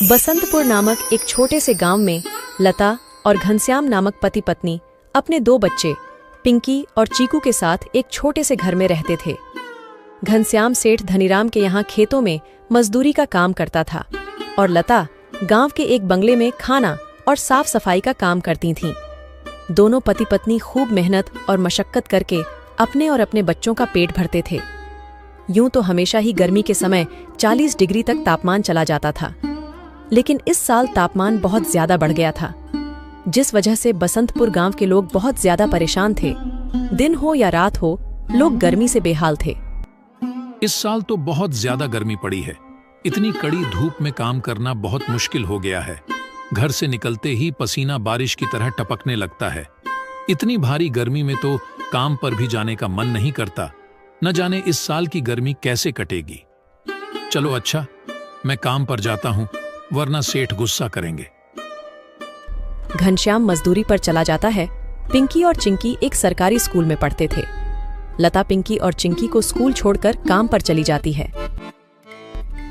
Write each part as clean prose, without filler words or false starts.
बसंतपुर नामक एक छोटे से गांव में लता और घनश्याम नामक पति पत्नी अपने दो बच्चे पिंकी और चीकू के साथ एक छोटे से घर में रहते थे। घनश्याम सेठ धनीराम के यहाँ खेतों में मजदूरी का काम करता था और लता गांव के एक बंगले में खाना और साफ सफाई का काम करती थीं। दोनों पति पत्नी खूब मेहनत और मशक्कत करके अपने और अपने बच्चों का पेट भरते थे। यूं तो हमेशा ही गर्मी के समय 40 डिग्री तक तापमान चला जाता था, लेकिन इस साल तापमान बहुत ज्यादा बढ़ गया था, जिस वजह से बसंतपुर गांव के लोग बहुत ज्यादा परेशान थे। दिन हो या रात हो, लोग गर्मी से बेहाल थे। इस साल तो बहुत ज्यादा गर्मी पड़ी है। इतनी कड़ी धूप में काम करना बहुत मुश्किल हो गया है। घर से निकलते ही पसीना बारिश की तरह टपकने लगता है। इतनी भारी गर्मी में तो काम पर भी जाने का मन नहीं करता। न जाने इस साल की गर्मी कैसे कटेगी। चलो अच्छा, मैं काम पर जाता हूँ, वरना सेठ गुस्सा करेंगे। घनश्याम मजदूरी पर चला जाता है। पिंकी और चिंकी एक सरकारी स्कूल में पढ़ते थे। लता पिंकी और चिंकी को स्कूल छोड़कर काम पर चली जाती है।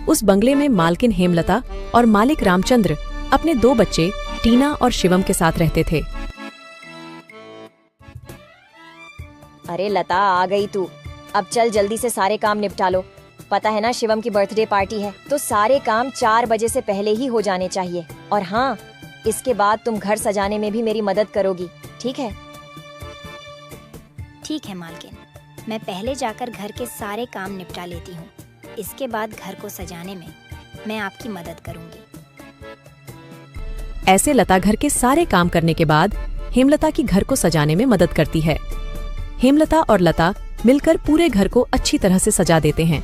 उस बंगले में मालकिन हेमलता और मालिक रामचंद्र अपने दो बच्चे टीना और शिवम के साथ रहते थे। अरे लता, आ गई तू। अब चल जल्दी से सारे काम निपटा लो। पता है ना, शिवम की बर्थडे पार्टी है, तो सारे काम 4 बजे से पहले ही हो जाने चाहिए। और हाँ, इसके बाद तुम घर सजाने में भी मेरी मदद करोगी, ठीक है? ठीक है मालकिन, मैं पहले जाकर घर के सारे काम निपटा लेती हूँ। इसके बाद घर को सजाने में मैं आपकी मदद करूँगी। ऐसे लता घर के सारे काम करने के बाद हेमलता की घर को सजाने में मदद करती है। हेमलता और लता मिलकर पूरे घर को अच्छी तरह से सजा देते हैं।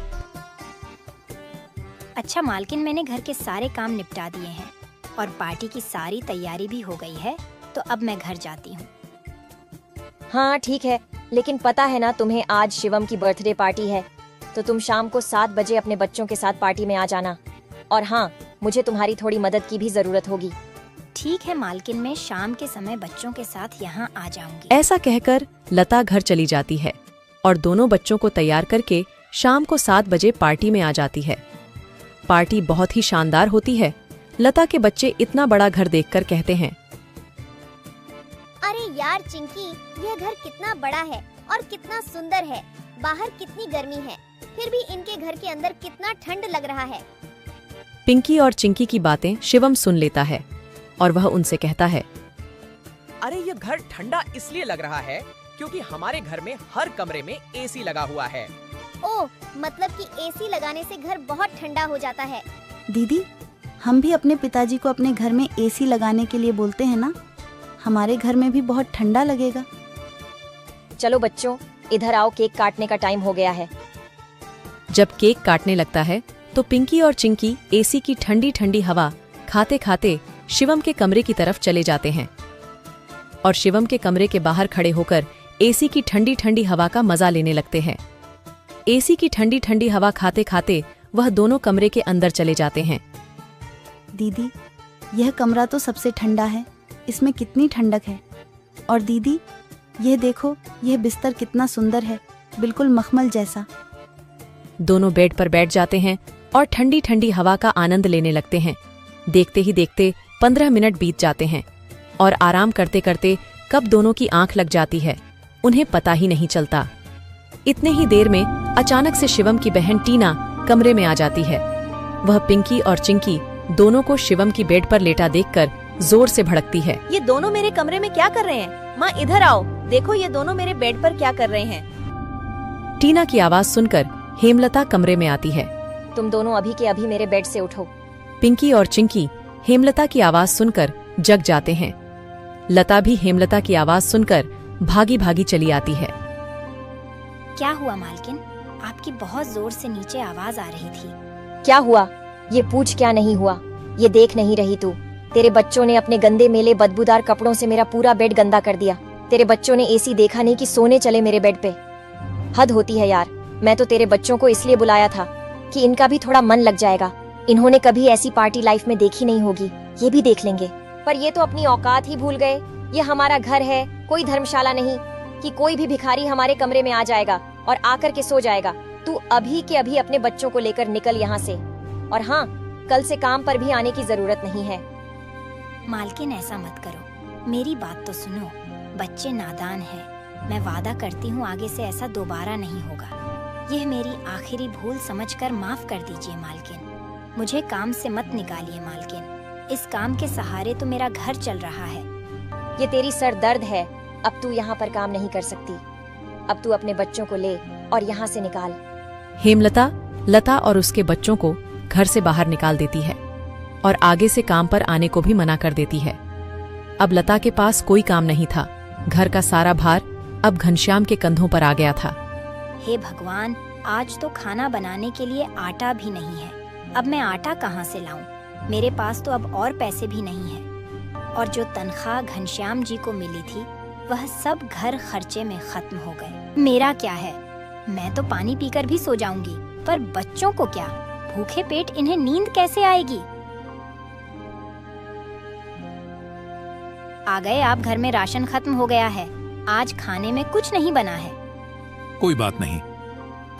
अच्छा मालकिन, मैंने घर के सारे काम निपटा दिए हैं और पार्टी की सारी तैयारी भी हो गई है, तो अब मैं घर जाती हूँ। हाँ ठीक है, लेकिन पता है ना तुम्हें, आज शिवम की बर्थडे पार्टी है, तो तुम शाम को 7 बजे अपने बच्चों के साथ पार्टी में आ जाना। और हाँ, मुझे तुम्हारी थोड़ी मदद की भी जरूरत होगी। ठीक है मालकिन, मैं शाम के समय बच्चों के साथ यहाँ आ जाऊंगी। ऐसा कहकर लता घर चली जाती है और दोनों बच्चों को तैयार करके शाम को 7 बजे पार्टी में आ जाती है। पार्टी बहुत ही शानदार होती है। लता के बच्चे इतना बड़ा घर देखकर कहते हैं, अरे यार चिंकी, यह घर कितना बड़ा है और कितना सुंदर है। बाहर कितनी गर्मी है, फिर भी इनके घर के अंदर कितना ठंड लग रहा है। पिंकी और चिंकी की बातें शिवम सुन लेता है और वह उनसे कहता है, अरे ये घर ठंडा इसलिए लग रहा है क्योंकि हमारे घर में हर कमरे में एसी लगा हुआ है। ओह, मतलब कि एसी लगाने से घर बहुत ठंडा हो जाता है। दीदी, हम भी अपने पिताजी को अपने घर में एसी लगाने के लिए बोलते हैं ना, हमारे घर में भी बहुत ठंडा लगेगा। चलो बच्चों, इधर आओ, केक काटने का टाइम हो गया है। जब केक काटने लगता है तो पिंकी और चिंकी एसी की ठंडी ठंडी हवा खाते खाते शिवम के कमरे की तरफ चले जाते हैं और शिवम के कमरे के बाहर खड़े होकर एसी की ठंडी ठंडी हवा का मजा लेने लगते हैं। एसी की ठंडी ठंडी हवा खाते खाते वह दोनों कमरे के अंदर चले जाते हैं। दीदी, यह कमरा तो सबसे ठंडा है, इसमें कितनी ठंडक है। और दीदी, यह देखो, यह बिस्तर कितना सुंदर है, बिल्कुल मखमल जैसा। दोनों बेड पर बैठ जाते हैं और ठंडी ठंडी हवा का आनंद लेने लगते हैं। देखते ही देखते 15 मिनट बीत जाते हैं और आराम करते करते कब दोनों की आंख लग जाती है, उन्हें पता ही नहीं चलता। इतने ही देर में अचानक से शिवम की बहन टीना कमरे में आ जाती है। वह पिंकी और चिंकी दोनों को शिवम की बेड पर लेटा देखकर जोर से भड़कती है। ये दोनों मेरे कमरे में क्या कर रहे हैं? माँ इधर आओ, देखो ये दोनों मेरे बेड पर क्या कर रहे हैं। टीना की आवाज सुनकर हेमलता कमरे में आती है। तुम दोनों अभी के अभी मेरे बेड से उठो। पिंकी और चिंकी हेमलता की आवाज सुनकर जग जाते हैं। लता भी हेमलता की आवाज सुनकर भागी भागी चली आती है। क्या हुआ मालकिन? आपकी बहुत जोर से नीचे आवाज आ रही थी। क्या हुआ? ये पूछ, क्या नहीं हुआ? ये देख नहीं रही तू? तेरे बच्चों ने अपने गंदे मेले बदबूदार कपड़ों से मेरा पूरा बेड गंदा कर दिया। तेरे बच्चों ने एसी देखा नहीं कि सोने चले मेरे बेड पे। हद होती है यार। मैं तो तेरे बच्चों को इसलिए बुलाया था कि इनका भी थोड़ा मन लग जाएगा। इन्होंने कभी ऐसी पार्टी लाइफ में देखी नहीं होगी, ये भी देख लेंगे। पर ये तो अपनी औकात ही भूल गए। ये हमारा घर है, कोई धर्मशाला नहीं कि कोई भी भिखारी हमारे कमरे में आ जाएगा और आकर के सो जाएगा। तू अभी के अभी अपने बच्चों को लेकर निकल यहाँ से। और हाँ, कल से काम पर भी आने की जरूरत नहीं है। मालकिन ऐसा मत करो, मेरी बात तो सुनो। बच्चे नादान हैं। मैं वादा करती हूँ आगे से ऐसा दोबारा नहीं होगा। यह मेरी आखिरी भूल समझकर माफ कर दीजिए मालकिन। मुझे काम से मत निकालिए मालकिन। इस काम के सहारे तो मेरा घर चल रहा है। ये तेरी सर दर्द है। अब तू यहाँ पर काम नहीं कर सकती। अब तू अपने बच्चों को ले और यहाँ से निकाल। हेमलता लता और उसके बच्चों को घर से बाहर निकाल देती है और आगे से काम पर आने को भी मना कर देती है। अब लता के पास कोई काम नहीं था। घर का सारा भार अब घनश्याम के कंधों पर आ गया था। हे भगवान, आज तो खाना बनाने के लिए आटा भी नहीं है। अब मैं आटा कहाँ से लाऊं? मेरे पास तो अब और पैसे भी नहीं है। और जो तनख्वाह घनश्याम जी को मिली थी वह सब घर खर्चे में खत्म हो गए। मेरा क्या है, मैं तो पानी पीकर भी सो जाऊंगी, पर बच्चों को क्या? भूखे पेट इन्हें नींद कैसे आएगी? आ गए आप। घर में राशन खत्म हो गया है। आज खाने में कुछ नहीं बना है। कोई बात नहीं,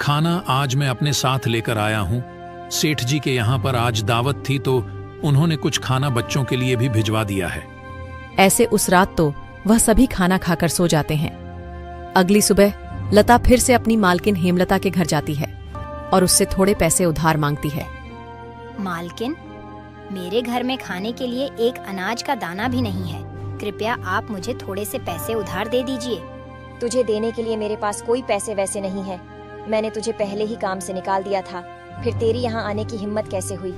खाना आज मैं अपने साथ लेकर आया हूँ। सेठ जी के यहाँ पर आज दावत थी तो उन्होंने कुछ खाना बच्चों के लिए भी भिजवा दिया है। ऐसे उस रात तो वह सभी खाना खाकर सो जाते हैं। अगली सुबह लता फिर से अपनी मालकिन हेमलता के घर जाती है और उससे थोड़े पैसे उधार मांगती है। मालकिन, मेरे घर में खाने के लिए एक अनाज का दाना भी नहीं है। कृपया आप मुझे थोड़े से पैसे उधार दे दीजिए। तुझे देने के लिए मेरे पास कोई पैसे वैसे नहीं है। मैंने तुझे पहले ही काम से निकाल दिया था, फिर तेरी यहाँ आने की हिम्मत कैसे हुई?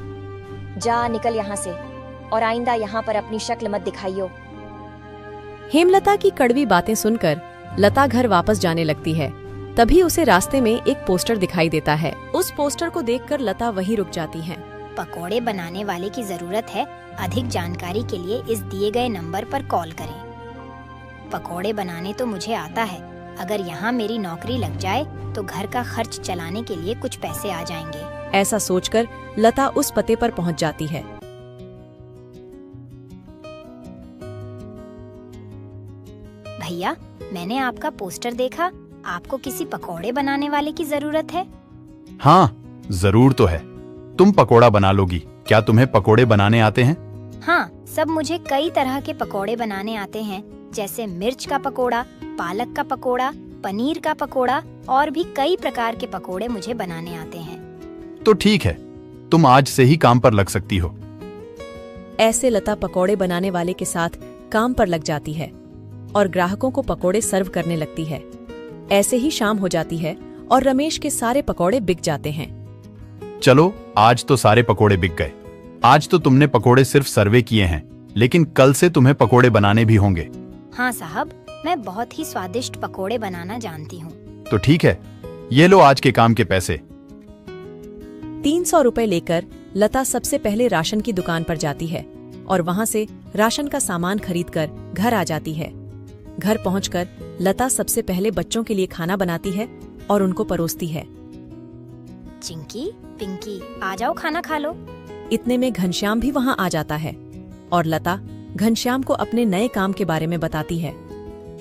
जा निकल यहाँ से और आइंदा यहाँ पर अपनी शक्ल मत दिखाइयो। हेमलता की कड़वी बातें सुनकर लता घर वापस जाने लगती है। तभी उसे रास्ते में एक पोस्टर दिखाई देता है। उस पोस्टर को देखकर लता वहीं रुक जाती है। पकोड़े बनाने वाले की जरूरत है। अधिक जानकारी के लिए इस दिए गए नंबर पर कॉल करें। पकोड़े बनाने तो मुझे आता है। अगर यहाँ मेरी नौकरी लग जाए तो घर का खर्च चलाने के लिए कुछ पैसे आ जाएंगे। ऐसा सोचकर लता उस पते पर पहुँच जाती है। भैया, मैंने आपका पोस्टर देखा। आपको किसी पकोड़े बनाने वाले की जरूरत है? हाँ, जरूर तो है। तुम पकोड़ा बना लोगी। क्या तुम्हें पकोड़े बनाने आते हैं? हाँ, सब मुझे कई तरह के पकोड़े बनाने आते हैं, जैसे मिर्च का पकोड़ा, पालक का पकोड़ा, पनीर का पकोड़ा और भी कई प्रकार के पकोड़े मुझे बनाने आते हैं। तो ठीक है, तुम आज से ही काम पर लग सकती हो। ऐसे लता पकोड़े बनाने वाले के साथ काम पर लग जाती है और ग्राहकों को पकोड़े सर्व करने लगती है। ऐसे ही शाम हो जाती है और रमेश के सारे पकोड़े बिक जाते हैं। चलो, आज तो सारे पकोड़े बिक गए। आज तो तुमने पकोड़े सिर्फ सर्वे किए हैं, लेकिन कल से तुम्हें पकोड़े बनाने भी होंगे। हाँ साहब, मैं बहुत ही स्वादिष्ट पकोड़े बनाना जानती हूँ। तो ठीक है, ये लो आज के काम के पैसे। 300 रुपए लेकर लता सबसे पहले राशन की दुकान पर जाती है और वहां से राशन का सामान खरीदकर घर आ जाती है। घर पहुंचकर लता सबसे पहले बच्चों के लिए खाना बनाती है और उनको परोसती है। चिंकी, पिंकी, आ जाओ, खाना खा लो। इतने में घनश्याम भी वहां आ जाता है और लता घनश्याम को अपने नए काम के बारे में बताती है।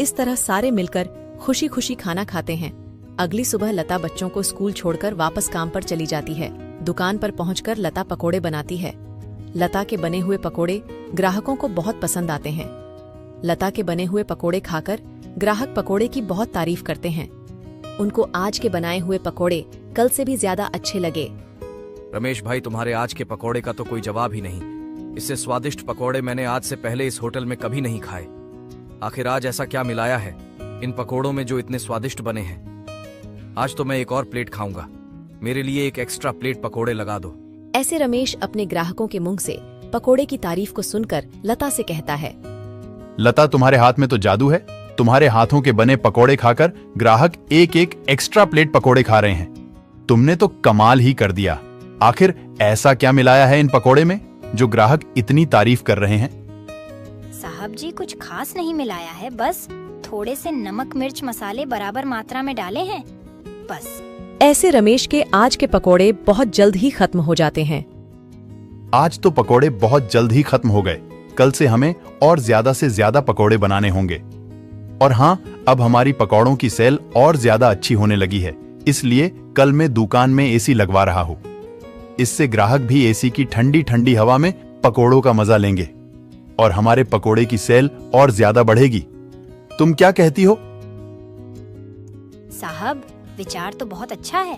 इस तरह सारे मिलकर खुशी खुशी खाना खाते हैं। अगली सुबह लता बच्चों को स्कूल छोड़कर वापस काम पर चली जाती है। दुकान पर पहुंचकर लता पकोड़े बनाती है। लता के बने हुए पकोड़े ग्राहकों को बहुत पसंद आते हैं। लता के बने हुए पकोड़े खाकर ग्राहक पकोड़े की बहुत तारीफ करते हैं। उनको आज के बनाए हुए पकोड़े कल से भी ज्यादा अच्छे लगे। रमेश भाई, तुम्हारे आज के पकोड़े का तो कोई जवाब ही नहीं। इससे स्वादिष्ट पकोड़े मैंने आज से पहले इस होटल में कभी नहीं खाए। आखिर आज ऐसा क्या मिलाया है इन पकोड़ों में जो इतने स्वादिष्ट बने हैं? आज तो मैं एक और प्लेट खाऊंगा। मेरे लिए एक एक्स्ट्रा प्लेट पकोड़े लगा दो। ऐसे रमेश अपने ग्राहकों के मुंह से पकोड़े की तारीफ को सुनकर लता से कहता है। लता, तुम्हारे हाथ में तो जादू है। तुम्हारे हाथों के बने पकोड़े खाकर ग्राहक एक एक एक्स्ट्रा प्लेट पकोड़े खा रहे हैं। तुमने तो कमाल ही कर दिया। आखिर ऐसा क्या मिलाया है इन पकोड़े में जो ग्राहक इतनी तारीफ कर रहे हैं? साहब जी, कुछ खास नहीं मिलाया है, बस थोड़े से नमक मिर्च मसाले बराबर मात्रा में डाले हैं, बस। ऐसे रमेश के आज के पकोड़े बहुत जल्द ही खत्म हो जाते हैं। आज तो पकोड़े बहुत जल्द ही खत्म हो गए। कल से हमें और ज्यादा से ज्यादा पकोड़े बनाने होंगे। और हाँ, अब हमारी पकौड़ों की सेल और ज्यादा अच्छी होने लगी है, इसलिए कल मैं दुकान में एसी लगवा रहा हूँ। इससे ग्राहक भी एसी की ठंडी ठंडी हवा में पकोड़ों का मजा लेंगे और हमारे पकोड़े की सेल और ज्यादा बढ़ेगी। तुम क्या कहती हो? साहब, विचार तो बहुत अच्छा है।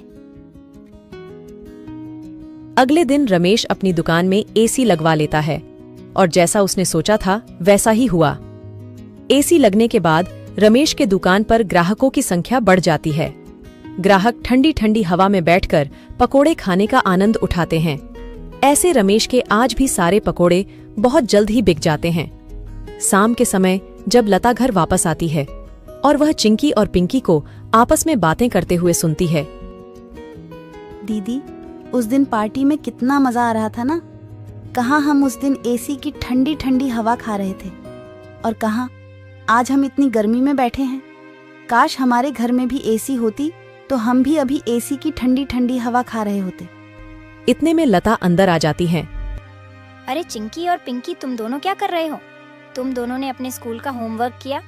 अगले दिन रमेश अपनी दुकान में एसी लगवा लेता है और जैसा उसने सोचा था वैसा ही हुआ। एसी लगने के बाद रमेश के दुकान पर ग्राहकों की संख्या बढ़ जाती है। ग्राहक ठंडी ठंडी हवा में बैठकर पकोड़े खाने का आनंद उठाते हैं। ऐसे रमेश के आज भी सारे पकोड़े बहुत जल्द ही बिक जाते हैं। शाम के समय जब लता घर वापस आती है और वह चिंकी और पिंकी को आपस में बातें करते हुए सुनती है। दीदी, उस दिन पार्टी में कितना मजा आ रहा था ना। कहाँ हम उस दिन एसी की ठंडी ठंडी हवा खा रहे थे और कहाँ आज हम इतनी गर्मी में बैठे हैं। काश हमारे घर में भी एसी होती तो हम भी अभी एसी की ठंडी ठंडी हवा खा रहे होते। इतने में लता अंदर आ जाती हैं। अरे चिंकी और पिंकी, तुम दोनों क्या कर रहे हो? तुम दोनों ने अपने स्कूल का होमवर्क किया?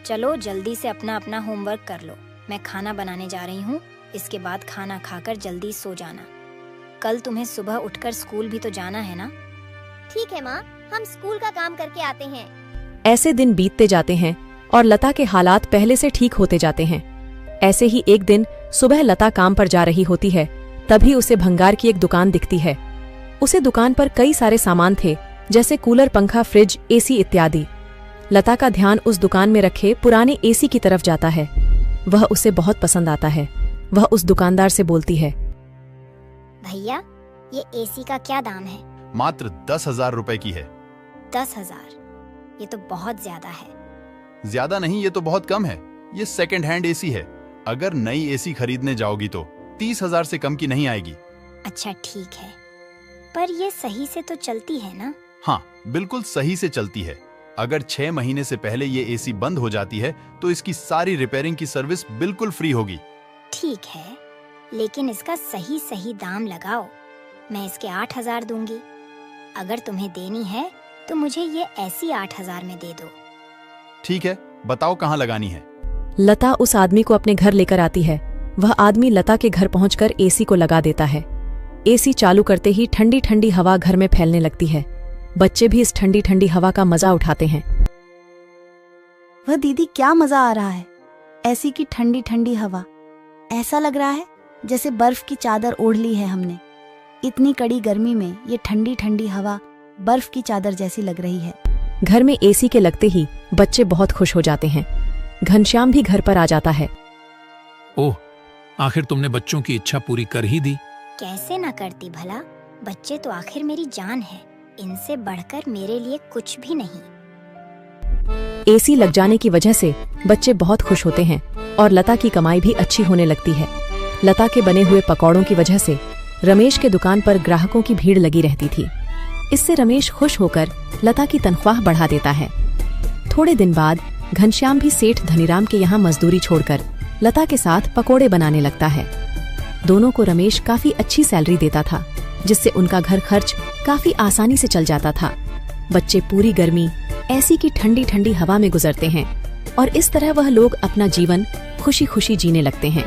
चलो जल्दी से अपना अपना होमवर्क कर लो। मैं खाना बनाने जा रही हूँ। इसके बाद खाना खाकर जल्दी सो जाना। कल तुम्हें सुबह उठकर स्कूल भी तो जाना है ना? ठीक है माँ, हम स्कूल का काम करके आते हैं। ऐसे दिन बीतते जाते हैं और लता के हालात पहले से ठीक होते जाते हैं। ऐसे ही एक दिन सुबह लता काम पर जा रही होती है, तभी उसे भंगार की एक दुकान दिखती है। उसे दुकान पर कई सारे सामान थे, जैसे कूलर, पंखा, फ्रिज, एसी इत्यादि। लता का ध्यान उस दुकान में रखे पुराने एसी की तरफ जाता है। वह उसे बहुत पसंद आता है। वह उस दुकानदार से बोलती है, भैया, ये एसी का क्या दाम है? मात्र 10,000 रुपए की है। 10,000? ये तो बहुत ज्यादा है। ज्यादा नहीं, ये तो बहुत कम है। ये सेकंड हैंड एसी है। अगर नई एसी खरीदने जाओगी तो 30,000 से कम की नहीं आएगी। अच्छा ठीक है, पर ये सही से तो चलती है ना? हाँ, बिल्कुल सही से चलती है। अगर 6 महीने से पहले ये एसी बंद हो जाती है तो इसकी सारी रिपेयरिंग की सर्विस बिल्कुल फ्री होगी। ठीक है, लेकिन इसका सही सही दाम लगाओ। मैं इसके 8,000 दूंगी। अगर तुम्हें देनी है तो मुझे ये ऐसी 8,000 में दे दो। ठीक है, बताओ कहाँ लगानी है। लता उस आदमी को अपने घर लेकर आती है। वह आदमी लता के घर पहुंचकर एसी को लगा देता है। एसी चालू करते ही ठंडी ठंडी हवा घर में फैलने लगती है। बच्चे भी इस ठंडी ठंडी हवा का मजा उठाते हैं। वह दीदी, क्या मजा आ रहा है। ऐसी की ठंडी ठंडी हवा, ऐसा लग रहा है जैसे बर्फ की चादर ओढ़ ली है हमने। इतनी कड़ी गर्मी में ये ठंडी ठंडी हवा बर्फ की चादर जैसी लग रही है। घर में एसी के लगते ही बच्चे बहुत खुश हो जाते हैं। घनश्याम भी घर पर आ जाता है। ओह, आखिर तुमने बच्चों की इच्छा पूरी कर ही दी। कैसे ना करती भला। बच्चे तो आखिर मेरी जान है। इनसे बढ़कर मेरे लिए कुछ भी नहीं। एसी लग जाने की वजह से बच्चे बहुत खुश होते हैं और लता की कमाई भी अच्छी होने लगती है। लता के बने हुए पकौड़ों की वजह से रमेश के दुकान पर ग्राहकों की भीड़ लगी रहती थी। इससे रमेश खुश होकर लता की तनख्वाह बढ़ा देता है। थोड़े दिन बाद घनश्याम भी सेठ धनीराम के यहाँ मजदूरी छोड़कर लता के साथ पकोड़े बनाने लगता है। दोनों को रमेश काफी अच्छी सैलरी देता था, जिससे उनका घर खर्च काफी आसानी से चल जाता था। बच्चे पूरी गर्मी एसी की ठंडी ठंडी हवा में गुजरते हैं और इस तरह वह लोग अपना जीवन खुशी खुशी जीने लगते हैं।